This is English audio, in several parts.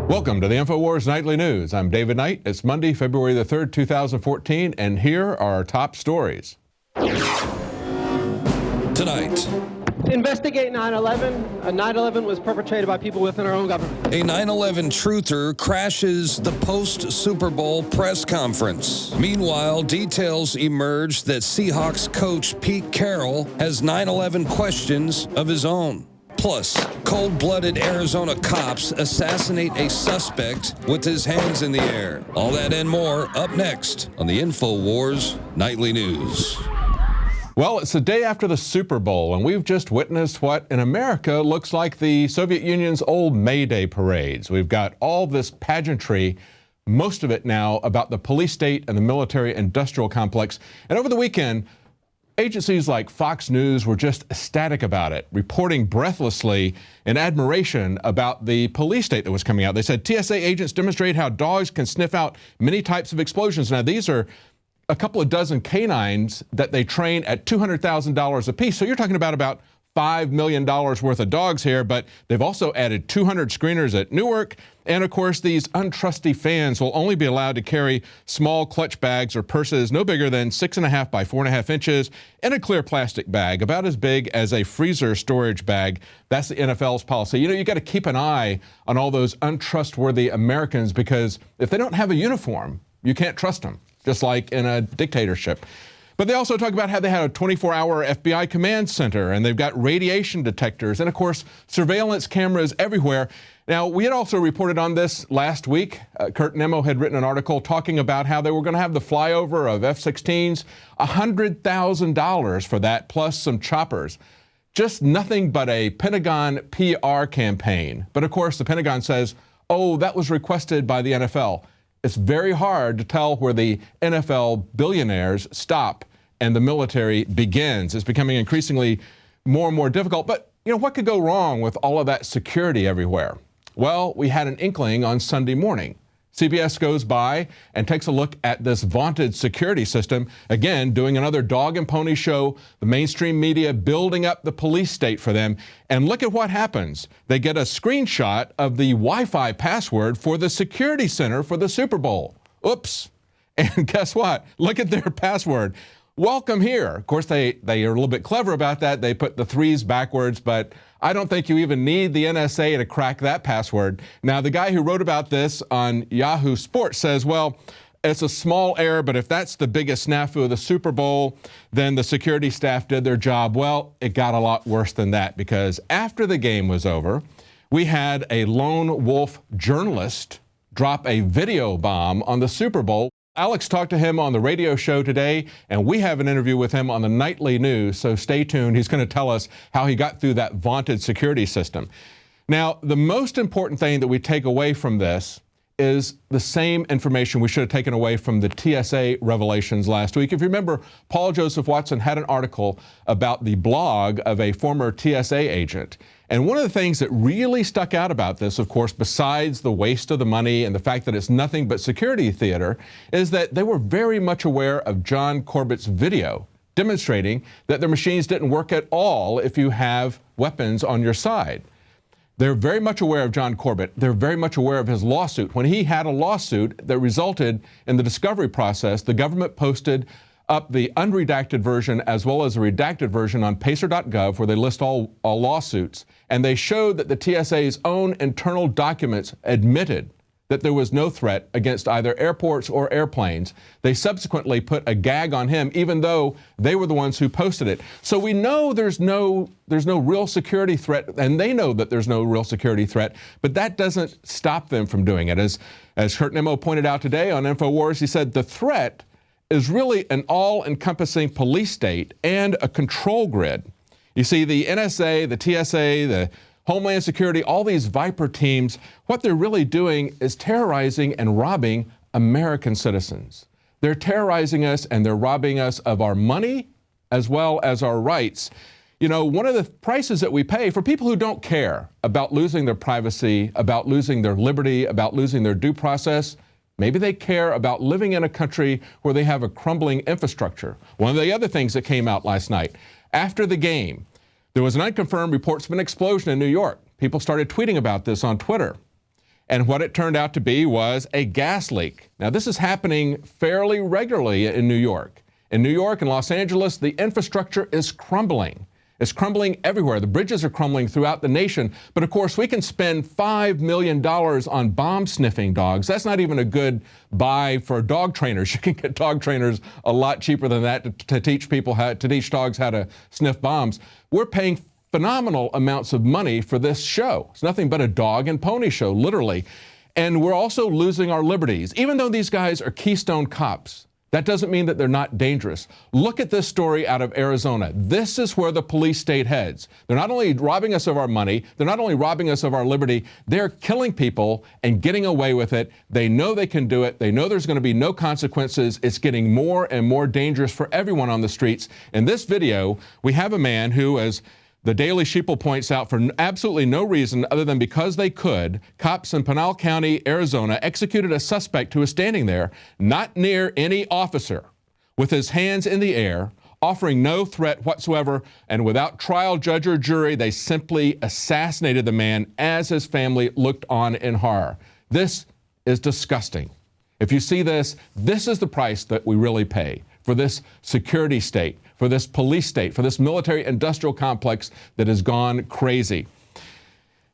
Welcome to the INFOWARS Nightly News. I'm David Knight. It's Monday, February the 3rd, 2014, and here are our top stories. Tonight, investigate 9/11. 9/11 was perpetrated by people within our own government. a 9/11 truther crashes the post-Super Bowl press conference. Meanwhile, details emerge that Seahawks coach Pete Carroll has 9/11 questions of his own. Plus, cold-blooded Arizona cops assassinate a suspect with his hands in the air. All that and more up next on the INFOWARS Nightly News. Well, it's the day after the Super Bowl, and we've just witnessed what in America looks like the Soviet Union's old May Day parades. We've got all this pageantry, most of it now about the police state and the military-industrial complex. And over the weekend, agencies like Fox News were just ecstatic about it, reporting breathlessly in admiration about the police state that was coming out. They said TSA agents demonstrate how dogs can sniff out many types of explosions. Now, these are a couple of dozen canines that they train at $200,000 a piece. So you're talking about $5 million worth of dogs here, but they've also added 200 screeners at Newark. And of course, these untrusty fans will only be allowed to carry small clutch bags or purses no bigger than 6.5 by 4.5 inches in a clear plastic bag, about as big as a freezer storage bag. That's the NFL's policy. You know, you got to keep an eye on all those untrustworthy Americans, because if they don't have a uniform, you can't trust them, just like in a dictatorship. But they also talk about how they had a 24-hour FBI command center, and they've got radiation detectors, and of course, surveillance cameras everywhere. Now, we had also reported on this last week. Kurt Nemo had written an article talking about how they were going to have the flyover of F-16s, $100,000 for that, plus some choppers. Just nothing but a Pentagon PR campaign. But of course, the Pentagon says, oh, that was requested by the NFL. It's very hard to tell where the NFL billionaires stop and the military begins. It's becoming increasingly more and more difficult. But, you know, what could go wrong with all of that security everywhere? Well, we had an inkling on Sunday morning. CBS goes by and takes a look at this vaunted security system, again, doing another dog and pony show, the mainstream media building up the police state for them. And look at what happens. They get a screenshot of the Wi-Fi password for the security center for the Super Bowl. Oops. And guess what? Look at their password. Welcome here. Of course, they are a little bit clever about that. They put the 3s backwards, but I don't think you even need the NSA to crack that password. Now, the guy who wrote about this on Yahoo Sports says, well, it's a small error, but if that's the biggest snafu of the Super Bowl, then the security staff did their job. Well, it got a lot worse than that, because after the game was over, we had a lone wolf journalist drop a video bomb on the Super Bowl. Alex talked to him on the radio show today, and we have an interview with him on the Nightly News, so stay tuned. He's going to tell us how he got through that vaunted security system. Now, the most important thing that we take away from this is the same information we should have taken away from the TSA revelations last week. If you remember, Paul Joseph Watson had an article about the blog of a former TSA agent. And one of the things that really stuck out about this, of course, besides the waste of the money and the fact that it's nothing but security theater, is that they were very much aware of John Corbett's video demonstrating that their machines didn't work at all if you have weapons on your side. They're very much aware of John Corbett. They're very much aware of his lawsuit. When he had a lawsuit that resulted in the discovery process, the government posted up the unredacted version as well as a redacted version on pacer.gov, where they list all lawsuits. And they showed that the TSA's own internal documents admitted that there was no threat against either airports or airplanes. They subsequently put a gag on him, even though they were the ones who posted it. So we know there's no real security threat, and they know that there's no real security threat, but that doesn't stop them from doing it. As Kurt Nemo pointed out today on INFOWARS, he said the threat is really an all-encompassing police state and a control grid. You see, the NSA, the TSA, the Homeland Security, all these Viper teams, what they're really doing is terrorizing and robbing American citizens. They're terrorizing us and they're robbing us of our money as well as our rights. You know, one of the prices that we pay for people who don't care about losing their privacy, about losing their liberty, about losing their due process, maybe they care about living in a country where they have a crumbling infrastructure. One of the other things that came out last night, after the game, there was an unconfirmed reports of an explosion in New York. People started tweeting about this on Twitter. And what it turned out to be was a gas leak. Now, this is happening fairly regularly in New York. In New York and Los Angeles, the infrastructure is crumbling. It's crumbling everywhere. The bridges are crumbling throughout the nation. But of course, we can spend $5 million on bomb sniffing dogs. That's not even a good buy for dog trainers. You can get dog trainers a lot cheaper than that to teach dogs how to sniff bombs. We're paying phenomenal amounts of money for this show. It's nothing but a dog and pony show, literally. And we're also losing our liberties. Even though these guys are Keystone Cops, that doesn't mean that they're not dangerous. Look at this story out of Arizona. This is where the police state heads. They're not only robbing us of our money, they're not only robbing us of our liberty, they're killing people and getting away with it. They know they can do it. They know there's going to be no consequences. It's getting more and more dangerous for everyone on the streets. In this video, we have a man who, as the Daily Sheeple points out, for absolutely no reason other than because they could, cops in Pinal County, Arizona, executed a suspect who was standing there, not near any officer, with his hands in the air, offering no threat whatsoever, and without trial, judge, or jury, they simply assassinated the man as his family looked on in horror. This is disgusting. If you see this, this is the price that we really pay for this security state, for this police state, for this military-industrial complex that has gone crazy.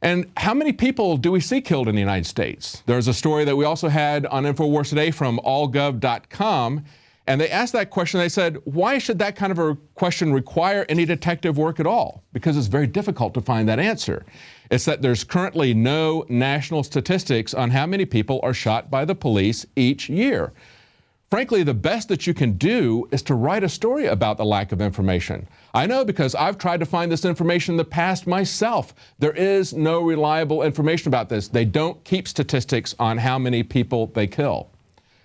And how many people do we see killed in the United States? There's a story that we also had on INFOWARS today from allgov.com, and they asked that question. They said, why should that kind of a question require any detective work at all? Because it's very difficult to find that answer. It's that there's currently no national statistics on how many people are shot by the police each year. Frankly, the best that you can do is to write a story about the lack of information. I know because I've tried to find this information in the past myself. There is no reliable information about this. They don't keep statistics on how many people they kill.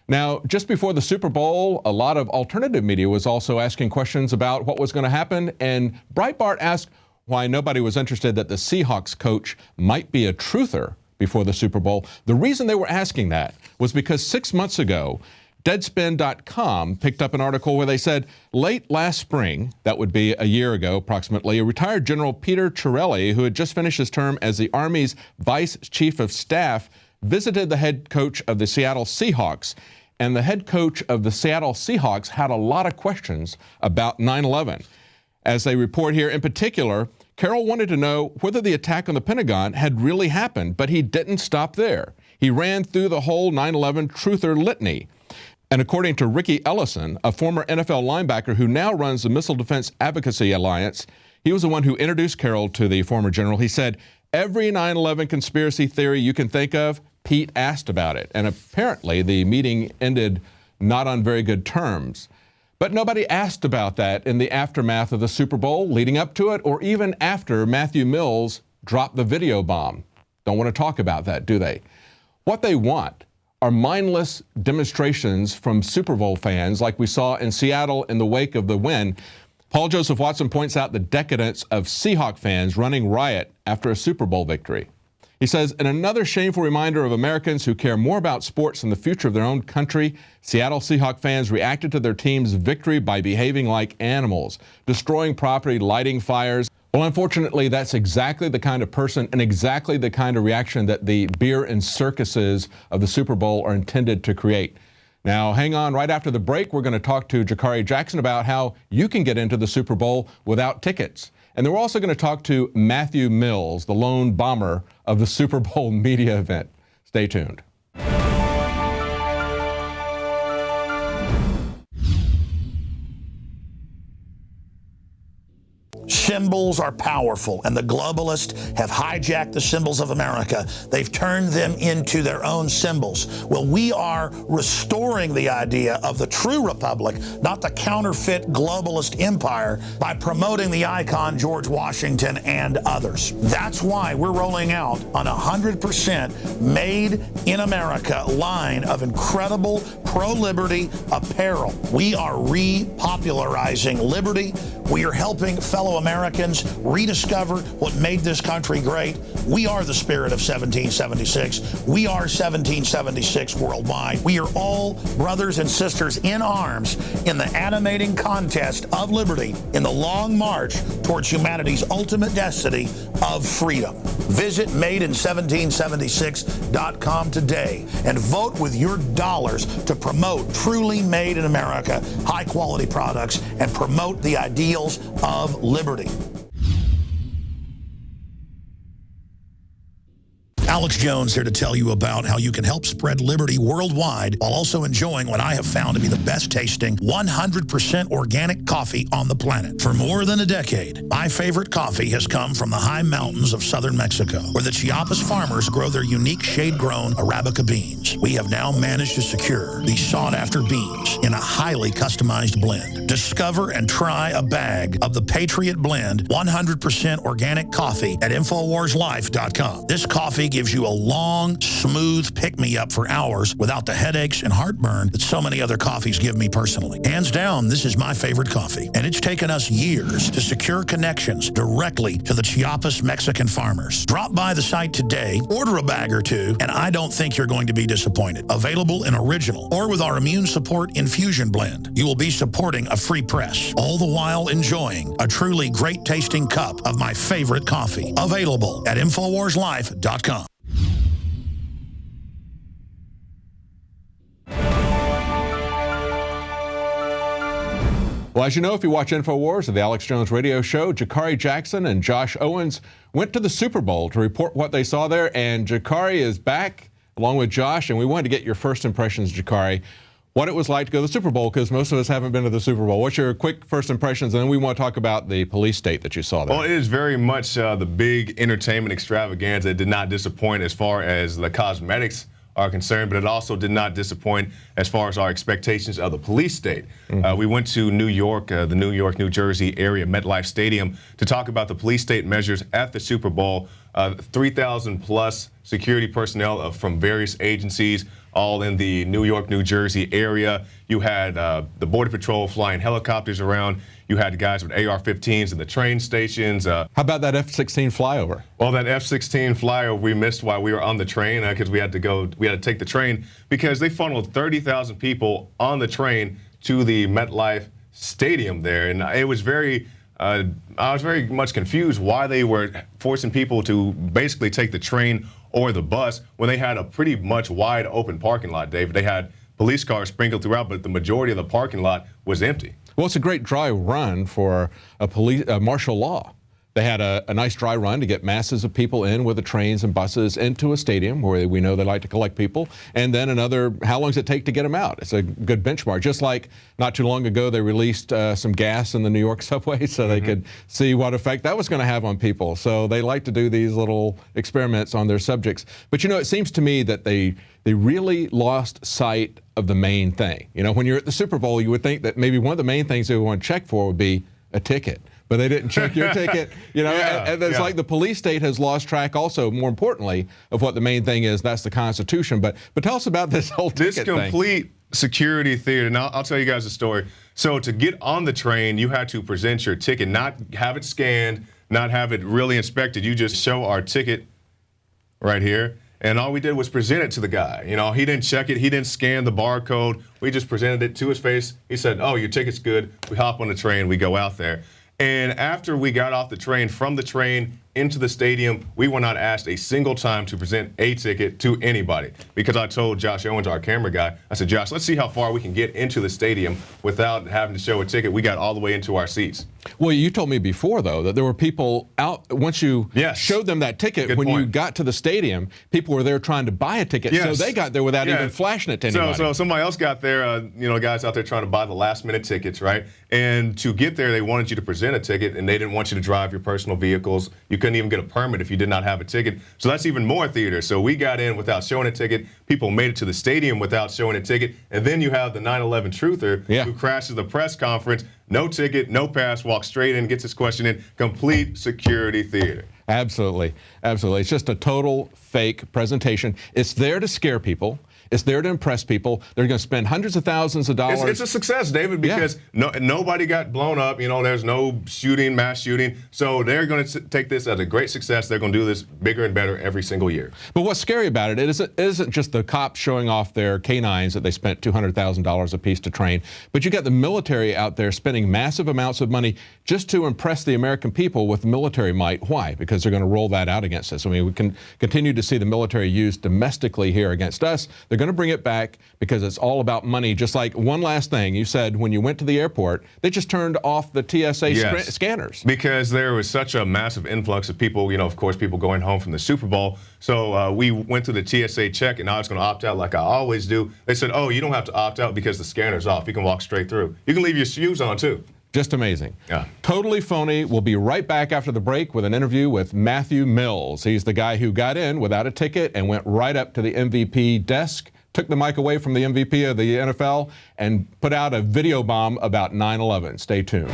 Now, just before the Super Bowl, a lot of alternative media was also asking questions about what was going to happen, and Breitbart asked why nobody was interested that the Seahawks coach might be a truther before the Super Bowl. The reason they were asking that was because 6 months ago, Deadspin.com picked up an article where they said late last spring, that would be a year ago approximately, a retired General Peter Carroll, who had just finished his term as the Army's Vice Chief of Staff, visited the head coach of the Seattle Seahawks. And the head coach of the Seattle Seahawks had a lot of questions about 9/11. As they report here, in particular, Carroll wanted to know whether the attack on the Pentagon had really happened, but he didn't stop there. He ran through the whole 9/11 truther litany. And according to Ricky Ellison, a former NFL linebacker who now runs the Missile Defense Advocacy Alliance, he was the one who introduced Carroll to the former general. He said, every 9/11 conspiracy theory you can think of, Pete asked about it. And apparently the meeting ended not on very good terms. But nobody asked about that in the aftermath of the Super Bowl, leading up to it, or even after Matthew Mills dropped the video bomb. Don't want to talk about that, do they? What they want are mindless demonstrations from Super Bowl fans like we saw in Seattle in the wake of the win. Paul Joseph Watson points out the decadence of Seahawks fans running riot after a Super Bowl victory. He says, in another shameful reminder of Americans who care more about sports than the future of their own country, Seattle Seahawks fans reacted to their team's victory by behaving like animals, destroying property, lighting fires. Well, unfortunately, that's exactly the kind of person and exactly the kind of reaction that the beer and circuses of the Super Bowl are intended to create. Now, hang on. Right after the break, we're going to talk to Jakari Jackson about how you can get into the Super Bowl without tickets. And then we're also going to talk to Matthew Mills, the lone bomber of the Super Bowl media event. Stay tuned. Symbols are powerful, and the globalists have hijacked the symbols of America. They've turned them into their own symbols. Well, we are restoring the idea of the true republic, not the counterfeit globalist empire, by promoting the icon George Washington and others. That's why we're rolling out an 100% made in America line of incredible pro-liberty apparel. We are repopularizing liberty We are helping fellow Americans rediscover what made this country great. We are the spirit of 1776. We are 1776 worldwide. We are all brothers and sisters in arms in the animating contest of liberty in the long march towards humanity's ultimate destiny of freedom. Visit madein1776.com today and vote with your dollars to promote truly made in America, high-quality products, and promote the ideals of liberty. Alex Jones here to tell you about how you can help spread liberty worldwide while also enjoying what I have found to be the best tasting 100% organic coffee on the planet. For more than a decade, my favorite coffee has come from the high mountains of southern Mexico, where the Chiapas farmers grow their unique shade-grown Arabica beans. We have now managed to secure these sought-after beans in a highly customized blend. Discover and try a bag of the Patriot Blend 100% organic coffee at InfoWarsLife.com. This coffee gives you a long, smooth pick-me-up for hours without the headaches and heartburn that so many other coffees give me personally. Hands down, this is my favorite coffee, and it's taken us years to secure connections directly to the Chiapas Mexican farmers. Drop by the site today, order a bag or two, and I don't think you're going to be disappointed. Available in original or with our immune support infusion blend. You will be supporting a free press, all the while enjoying a truly great-tasting cup of my favorite coffee. Available at InfoWarsLife.com. Well, as you know, if you watch InfoWars or the Alex Jones radio show, Jakari Jackson and Josh Owens went to the Super Bowl to report what they saw there, and Jakari is back along with Josh, and we wanted to get your first impressions, Jakari, what it was like to go to the Super Bowl, because most of us haven't been to the Super Bowl. What's your quick first impressions? And then we want to talk about the police state that you saw there. Well, it is very much the big entertainment extravaganza. It did not disappoint as far as the cosmetics are concerned, but it also did not disappoint as far as our expectations of the police state. We went to New York, the New York, New Jersey area, MetLife Stadium, to talk about the police state measures at the Super Bowl. 3,000 plus security personnel from various agencies, all in the New York, New Jersey area. You had the Border Patrol flying helicopters around. You had guys with AR-15s in the train stations. How about that F-16 flyover? Well, that F-16 flyover we missed while we were on the train because we had to take the train because they funneled 30,000 people on the train to the MetLife Stadium there, and it was very. I was very much confused why they were forcing people to basically take the train or the bus when they had a pretty much wide open parking lot, David. They had police cars sprinkled throughout, but the majority of the parking lot was empty. Well, it's a great dry run for a martial law. They had a nice dry run to get masses of people in with the trains and buses into a stadium where we know they like to collect people. And then how long does it take to get them out? It's a good benchmark. Just like not too long ago, they released some gas in the New York subway so they could see what effect that was going to have on people. So they like to do these little experiments on their subjects. But, you know, it seems to me that they really lost sight of the main thing. You know, when you're at the Super Bowl, you would think that maybe one of the main things they would want to check for would be a ticket. But they didn't check your ticket, you know, and it's like the police state has lost track also, more importantly, of what the main thing is. That's the Constitution. But tell us about this whole ticket thing. This complete security theater. Now, I'll tell you guys a story. So to get on the train, you had to present your ticket, not have it scanned, not have it really inspected. You just show our ticket right here. And all we did was present it to the guy. You know, he didn't check it. He didn't scan the barcode. We just presented it to his face. He said, oh, your ticket's good. We hop on the train. We go out there. And after we got off the train, from the train into the stadium, we were not asked a single time to present a ticket to anybody. Because I told Josh Owens, our camera guy, I said, Josh, let's see how far we can get into the stadium without having to show a ticket. We got all the way into our seats. Well, you told me before, though, that there were people out, once you showed them that ticket, Good when point. you got to the stadium, people were there trying to buy a ticket, so they got there without even flashing it to anybody. So somebody else got there, you know, guys out there trying to buy the last-minute tickets, right? And to get there, they wanted you to present a ticket, and they didn't want you to drive your personal vehicles. You couldn't even get a permit if you did not have a ticket. So that's even more theater. So we got in without showing a ticket. People made it to the stadium without showing a ticket. And then you have the 9/11 truther who crashes the press conference. No ticket, no pass, walks straight in, gets his question in. Complete security theater. Absolutely. Absolutely. It's just a total fake presentation. It's there to scare people. It's there to impress people. They're going to spend hundreds of thousands of dollars. It's a success, David, because nobody got blown up. You know, there's no shooting, mass shooting. So they're going to take this as a great success. They're going to do this bigger and better every single year. But what's scary about it isn't just the cops showing off their canines that they spent $200,000 a piece to train, but you got the military out there spending massive amounts of money just to impress the American people with military might. Why? Because they're going to roll that out against us. I mean, we can continue to see the military used domestically here against us. They're going to bring it back because it's all about money. Just like one last thing, you said when you went to the airport, they just turned off the TSA scanners. Because there was such a massive influx of people, you know, of course, people going home from the Super Bowl. So we went through the TSA check, and I was going to opt out like I always do. They said, oh, you don't have to opt out because the scanner's off. You can walk straight through. You can leave your shoes on, too. Just amazing. Yeah. Totally phony. We'll be right back after the break with an interview with Matthew Mills. He's the guy who got in without a ticket and went right up to the MVP desk, took the mic away from the MVP of the NFL, and put out a video bomb about 9/11. Stay tuned.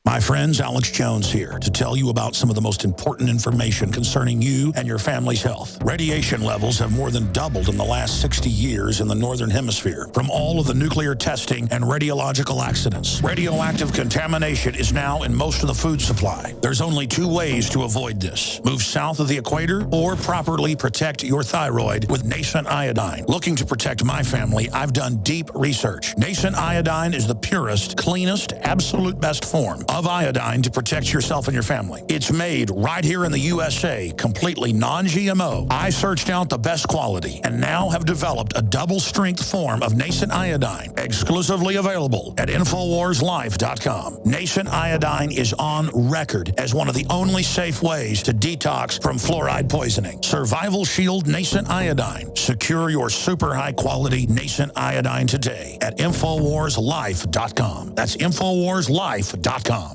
My friends, Alex Jones here to tell you about some of the most important information concerning you and your family's health. Radiation levels have more than doubled in the last 60 years in the Northern Hemisphere from all of the nuclear testing and radiological accidents. Radioactive contamination is now in most of the food supply. There's only two ways to avoid this. Move south of the equator or properly protect your thyroid with nascent iodine. Looking to protect my family, I've done deep research. Nascent iodine is the purest, cleanest, absolute best form of iodine to protect yourself and your family. It's made right here in the USA, completely non-GMO. I searched out the best quality and now have developed a double-strength form of nascent iodine, exclusively available at INFOWARSLife.com. Nascent iodine is on record as one of the only safe ways to detox from fluoride poisoning. Survival Shield Nascent Iodine. Secure your super high-quality nascent iodine today at INFOWARSLife.com. That's INFOWARSLife.com.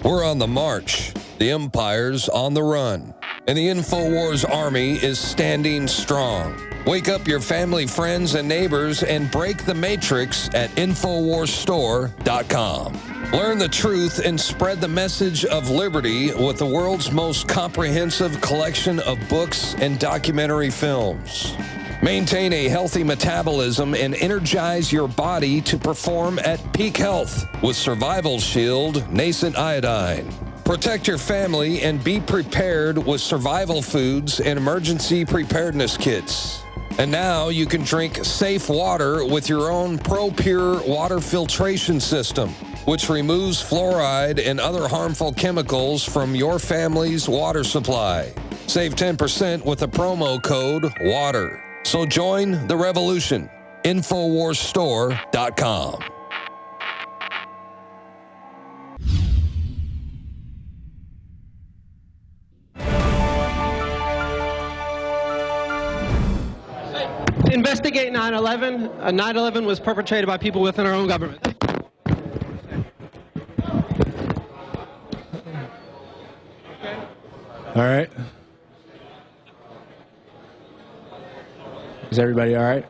We're on the march. The empire's on the run. And the InfoWars army is standing strong. Wake up your family, friends, and neighbors and break the matrix at InfoWarsStore.com. Learn the truth and spread the message of liberty with the world's most comprehensive collection of books and documentary films. Maintain a healthy metabolism and energize your body to perform at peak health with Survival Shield Nascent Iodine. Protect your family and be prepared with survival foods and emergency preparedness kits. And now you can drink safe water with your own ProPure water filtration system, which removes fluoride and other harmful chemicals from your family's water supply. Save 10% with the promo code WATER. So join the revolution. InfoWarsStore.com. Investigate 9/11. 9/11 was perpetrated by people within our own government. All right. Is everybody all right?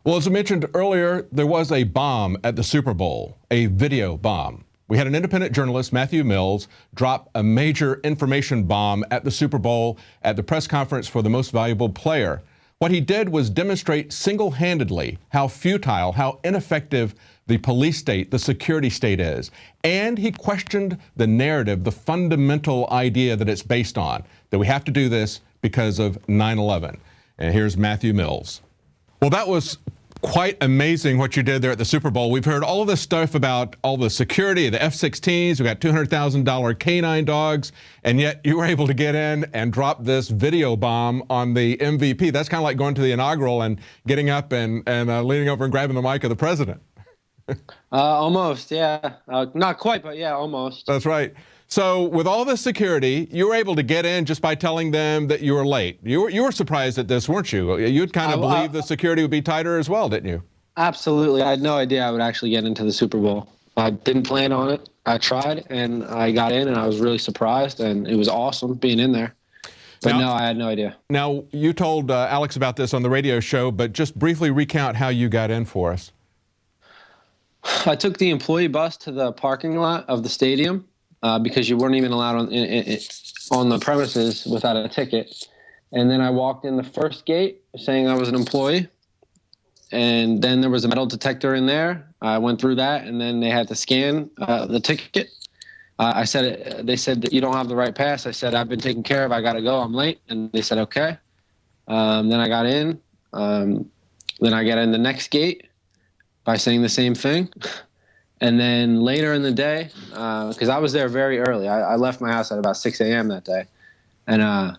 Well, as I mentioned earlier, there was a bomb at the Super Bowl, a video bomb. We had an independent journalist, Matthew Mills, drop a major information bomb at the Super Bowl at the press conference for the most valuable player. What he did was demonstrate single-handedly how futile, how ineffective the police state, the security state is. And he questioned the narrative, the fundamental idea that it's based on, that we have to do this because of 9/11. And here's Matthew Mills. Well, that was quite amazing what you did there at the Super Bowl. We've heard all of this stuff about all the security, the F-16s, we got $200,000 canine dogs, and yet you were able to get in and drop this video bomb on the MVP. That's kind of like going to the inaugural and getting up and leaning over and grabbing the mic of the president. Almost, yeah. Not quite, but yeah, almost. That's right. So with all this security, you were able to get in just by telling them that you were late. You were surprised at this, weren't you? You'd kind of believed the security would be tighter as well, didn't you? Absolutely. I had no idea I would actually get into the Super Bowl. I didn't plan on it. I tried, and I got in, and I was really surprised, and it was awesome being in there. But no, I had no idea. Now, you told Alex about this on the radio show, but just briefly recount how you got in for us. I took the employee bus to the parking lot of the stadium because you weren't even allowed on the premises without a ticket. And then I walked in the first gate saying I was an employee. And then there was a metal detector in there. I went through that, and then they had to scan the ticket. They said that you don't have the right pass. I said, I've been taken care of. I got to go. I'm late. And they said, okay. Then I got in. Then I got in the next gate by saying the same thing. And then later in the day, because I was there very early. I left my house at about 6 a.m. that day. And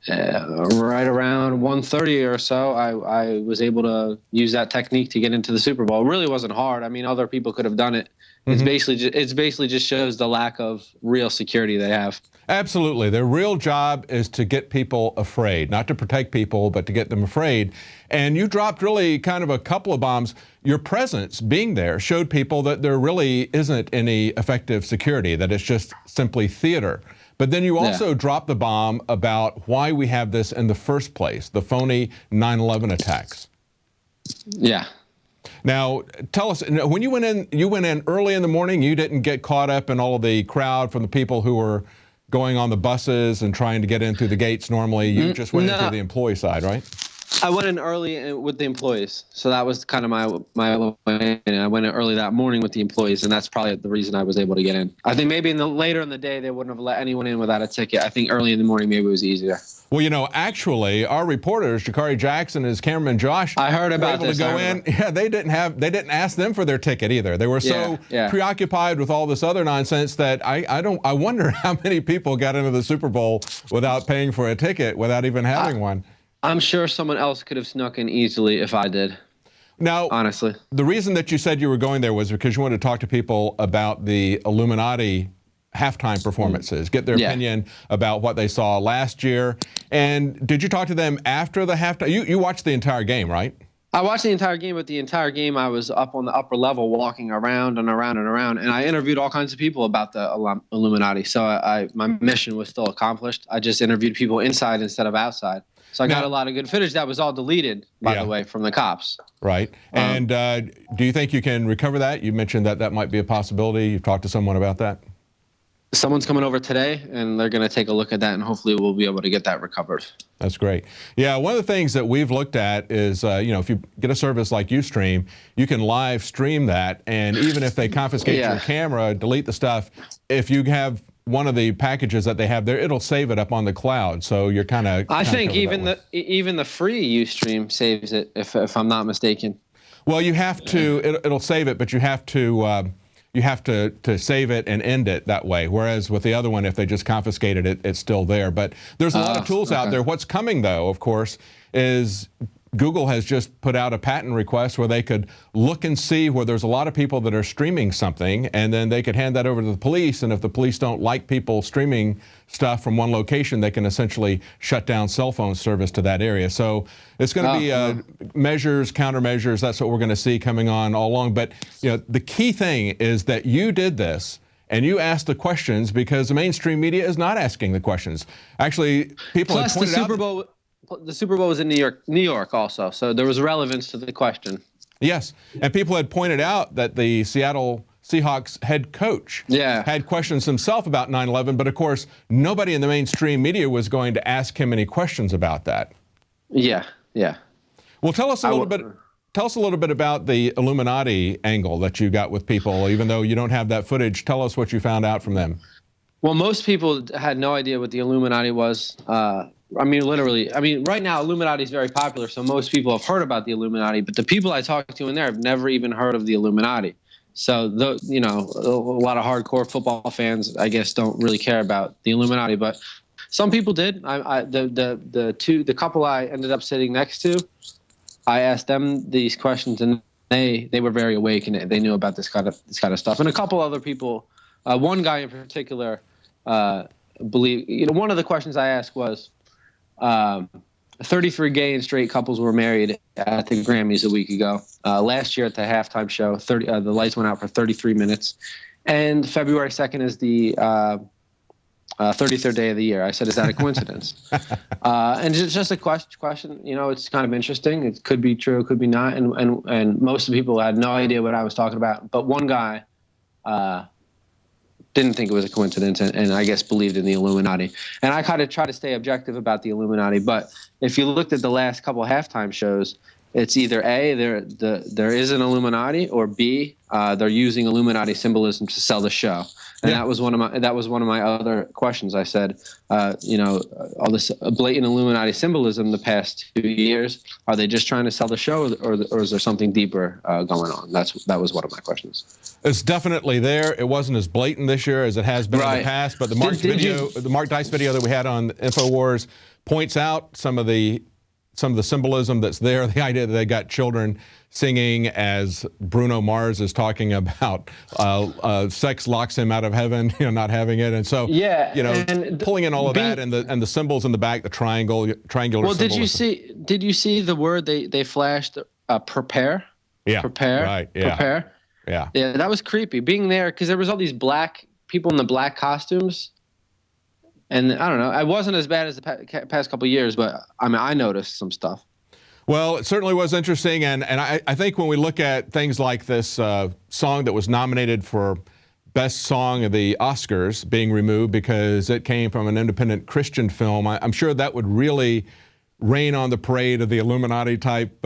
right around 1:30 or so, I was able to use that technique to get into the Super Bowl. It really wasn't hard. I mean, other people could have done it. It's basically just shows the lack of real security they have. Absolutely. Their real job is to get people afraid, not to protect people, but to get them afraid. And you dropped really kind of a couple of bombs. Your presence being there showed people that there really isn't any effective security, that it's just simply theater. But then you also dropped the bomb about why we have this in the first place, the phony 9/11 attacks. Yeah. Now, tell us, when you went in early in the morning. You didn't get caught up in all of the crowd from the people who were going on the buses and trying to get in through the gates normally. You just went in through the employee side, right? I went in early with the employees, so that was kind of my way. I went in early that morning with the employees, and that's probably the reason I was able to get in. I think maybe later in the day they wouldn't have let anyone in without a ticket. I think early in the morning maybe it was easier. Well, you know, actually, our reporters, Jakari Jackson and his cameraman Josh, I heard about were able to go in. Yeah, they didn't ask them for their ticket either. They were so preoccupied with all this other nonsense that I wonder how many people got into the Super Bowl without paying for a ticket, without even having one. I'm sure someone else could have snuck in easily if I did. Now, honestly, the reason that you said you were going there was because you wanted to talk to people about the Illuminati halftime performances, get their opinion about what they saw last year. And did you talk to them after the halftime? You watched the entire game, right? I watched the entire game, but the entire game I was up on the upper level walking around and around and around, and I interviewed all kinds of people about the Illuminati. So my mission was still accomplished. I just interviewed people inside instead of outside. So I got a lot of good footage that was all deleted, by the way, from the cops. Right. And do you think you can recover that? You mentioned that might be a possibility. You've talked to someone about that? Someone's coming over today, and they're going to take a look at that, and hopefully we'll be able to get that recovered. That's great. Yeah, one of the things that we've looked at is, if you get a service like Ustream, you can live stream that, and even if they confiscate your camera, delete the stuff, if you have one of the packages that they have there, it'll save it up on the cloud. So you're kind of. I think even the free Ustream saves it, if I'm not mistaken. Well, you have to. It'll save it, but you have to. You have to save it and end it that way. Whereas with the other one, if they just confiscated it, it's still there. But there's a lot of tools out there. What's coming, though, of course, is Google has just put out a patent request where they could look and see where there's a lot of people that are streaming something, and then they could hand that over to the police. And if the police don't like people streaming stuff from one location, they can essentially shut down cell phone service to that area. So it's going to be measures, countermeasures. That's what we're going to see coming on all along. But the key thing is that you did this and you asked the questions because the mainstream media is not asking the questions. Actually, people have pointed out. The Super Bowl was in New York also, so there was relevance to the question. Yes, and people had pointed out that the Seattle Seahawks head coach had questions himself about 9/11, but of course, nobody in the mainstream media was going to ask him any questions about that. Yeah. Well, tell us a little bit. Tell us a little bit about the Illuminati angle that you got with people. Even though you don't have that footage, tell us what you found out from them. Well, most people had no idea what the Illuminati was. Literally. Right now, Illuminati is very popular, so most people have heard about the Illuminati, but the people I talked to in there have never even heard of the Illuminati. So, a lot of hardcore football fans, I guess, don't really care about the Illuminati, but some people did. The couple I ended up sitting next to, I asked them these questions, and they were very awake, and they knew about this kind of stuff. And a couple other people, one guy in particular, one of the questions I asked was, 33 gay and straight couples were married at the Grammys a week ago. Last year at the halftime show, the lights went out for 33 minutes. And February 2nd is the 33rd day of the year. I said, is that a coincidence? And it's just a question. You know, it's kind of interesting. It could be true, it could be not. And most of the people had no idea what I was talking about. But one guy didn't think it was a coincidence, and I guess believed in the Illuminati. And I kind of try to stay objective about the Illuminati. But if you looked at the last couple of halftime shows, it's either A, there is an Illuminati, or B, they're using Illuminati symbolism to sell the show. And that was one of my other questions. I said, you know, all this blatant Illuminati symbolism the past 2 years, are they just trying to sell the show, or is there something deeper going on? That was one of my questions. It's definitely there. It wasn't as blatant this year as it has been in the past, but the Mark Dice video that we had on InfoWars points out some of the symbolism that's there. The idea that they got children singing as Bruno Mars is talking about sex locks him out of heaven, you know, not having it. And so, you know, pulling in all of that and the symbols in the back, the triangular well, symbolism. did you see the word they flashed, prepare? Yeah. Prepare. Right. Yeah. Prepare. Yeah. Yeah, that was creepy. Being there, because there was all these black people in the black costumes. And I don't know, I wasn't as bad as the past couple of years, but I mean, I noticed some stuff. Well, it certainly was interesting, and I think when we look at things like this song that was nominated for Best Song of the Oscars being removed because it came from an independent Christian film, I'm sure that would really rain on the parade of the Illuminati-type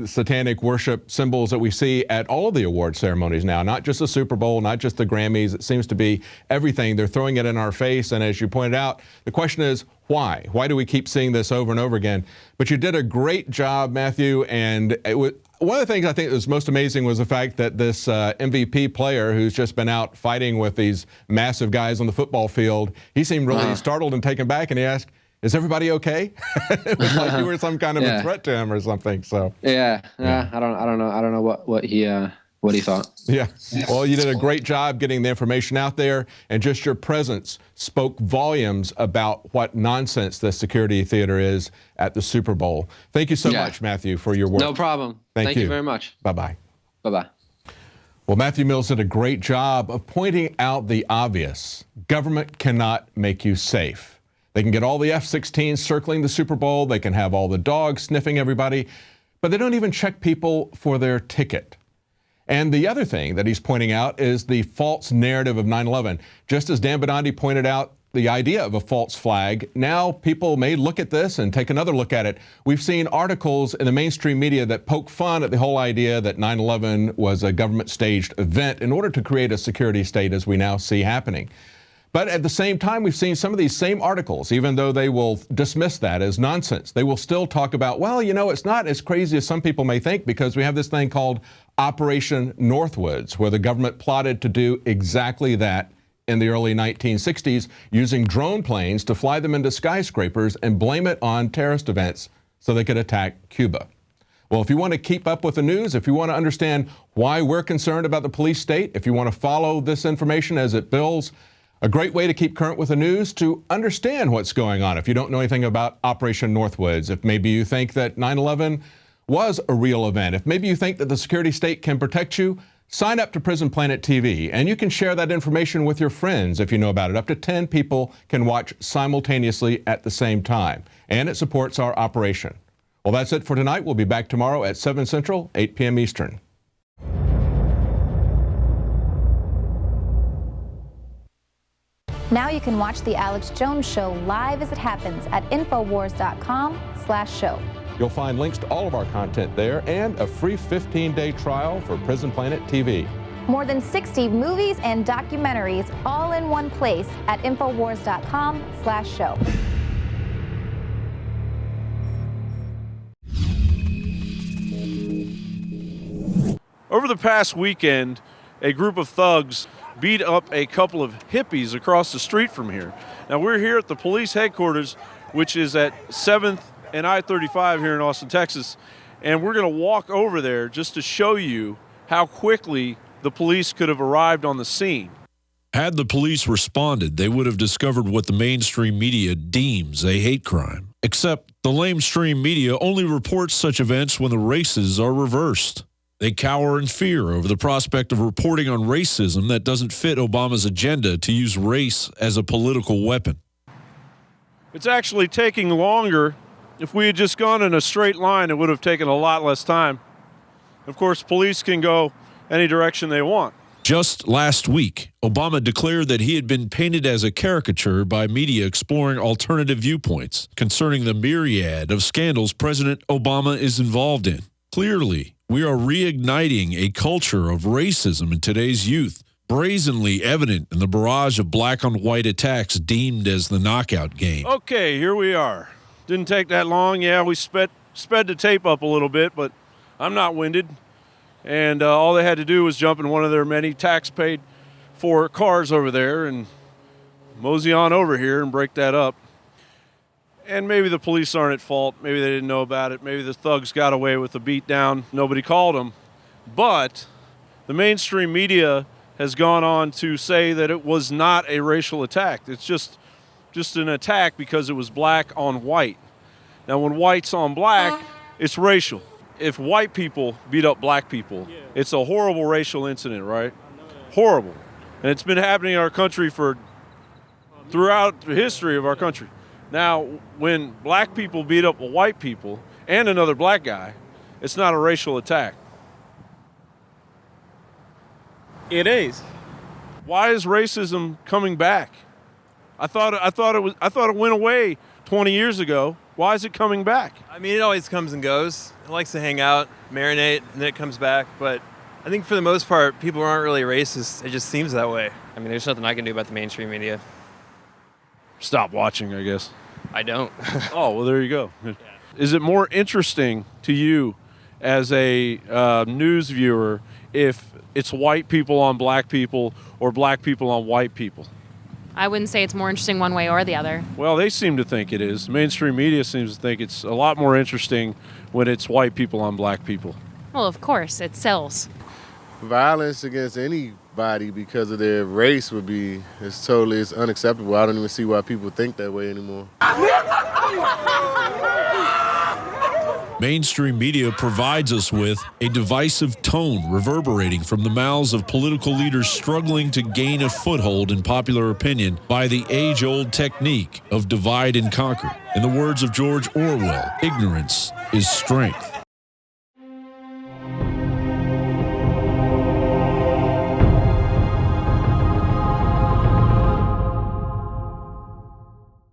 satanic worship symbols that we see at all of the award ceremonies now, not just the Super Bowl, not just the Grammys. It seems to be everything. They're throwing it in our face, and as you pointed out, the question is, why? Why do we keep seeing this over and over again? But you did a great job, Matthew, and one of the things I think that was most amazing was the fact that this MVP player who's just been out fighting with these massive guys on the football field, he seemed really startled and taken back, and he asked, is everybody okay? It was like you were some kind of a threat to him or something. So I don't know what he thought. Yeah. Well, you did a great job getting the information out there, and just your presence spoke volumes about what nonsense the security theater is at the Super Bowl. Thank you so much, Matthew, for your work. No problem. Thank you very much. Bye-bye. Bye-bye. Well, Matthew Mills did a great job of pointing out the obvious. Government cannot make you safe. They can get all the F-16s circling the Super Bowl. They can have all the dogs sniffing everybody, but they don't even check people for their ticket. And the other thing that he's pointing out is the false narrative of 9/11. Just as Dan Bidandi pointed out the idea of a false flag, now people may look at this and take another look at it. We've seen articles in the mainstream media that poke fun at the whole idea that 9/11 was a government-staged event in order to create a security state, as we now see happening. But at the same time, we've seen some of these same articles, even though they will dismiss that as nonsense, they will still talk about, well, you know, it's not as crazy as some people may think, because we have this thing called Operation Northwoods, where the government plotted to do exactly that in the early 1960s, using drone planes to fly them into skyscrapers and blame it on terrorist events so they could attack Cuba. Well, if you want to keep up with the news, if you want to understand why we're concerned about the police state, if you want to follow this information as it builds, a great way to keep current with the news, to understand what's going on. If you don't know anything about Operation Northwoods, if maybe you think that 9/11 was a real event, if maybe you think that the security state can protect you, sign up to Prison Planet TV, and you can share that information with your friends if you know about it. Up to 10 people can watch simultaneously at the same time, and it supports our operation. Well, that's it for tonight. We'll be back tomorrow at 7 Central, 8 p.m. Eastern. Now you can watch The Alex Jones Show live as it happens at Infowars.com/show. You'll find links to all of our content there and a free 15-day trial for Prison Planet TV. More than 60 movies and documentaries all in one place at Infowars.com/show. Over the past weekend, a group of thugs beat up a couple of hippies across the street from here. Now, we're here at the police headquarters, which is at 7th and I-35 here in Austin, Texas, and we're going to walk over there just to show you how quickly the police could have arrived on the scene. Had the police responded, they would have discovered what the mainstream media deems a hate crime. Except the lamestream media only reports such events when the races are reversed. They cower in fear over the prospect of reporting on racism that doesn't fit Obama's agenda to use race as a political weapon. It's actually taking longer. If we had just gone in a straight line, it would have taken a lot less time. Of course, police can go any direction they want. Just last week, Obama declared that he had been painted as a caricature by media exploring alternative viewpoints concerning the myriad of scandals President Obama is involved in. Clearly, we are reigniting a culture of racism in today's youth, brazenly evident in the barrage of black-on-white attacks deemed as the knockout game. Okay, here we are. Didn't take that long. Yeah, we sped the tape up a little bit, but I'm not winded. And all they had to do was jump in one of their many tax-paid-for cars over there and mosey on over here and break that up. And maybe the police aren't at fault. Maybe they didn't know about it. Maybe the thugs got away with the beatdown. Nobody called them. But the mainstream media has gone on to say that it was not a racial attack. It's just an attack because it was black on white. Now, when white's on black, it's racial. If white people beat up black people, it's a horrible racial incident, right? Horrible. And it's been happening in our country throughout the history of our country. Now, when black people beat up white people and another black guy, it's not a racial attack. It is. Why is racism coming back? I thought it went away 20 years ago. Why is it coming back? I mean, it always comes and goes. It likes to hang out, marinate, and then it comes back. But I think for the most part, people aren't really racist. It just seems that way. I mean, there's nothing I can do about the mainstream media. Stop watching, I guess. I don't. Oh, well, there you go. Yeah. Is it more interesting to you as a news viewer if it's white people on black people or black people on white people? I wouldn't say it's more interesting one way or the other. Well, they seem to think it is. Mainstream media seems to think it's a lot more interesting when it's white people on black people. Well, of course, it sells. Violence against anybody because of their race it's unacceptable. I don't even see why people think that way anymore. Mainstream media provides us with a divisive tone reverberating from the mouths of political leaders struggling to gain a foothold in popular opinion by the age-old technique of divide and conquer. In the words of George Orwell, ignorance is strength.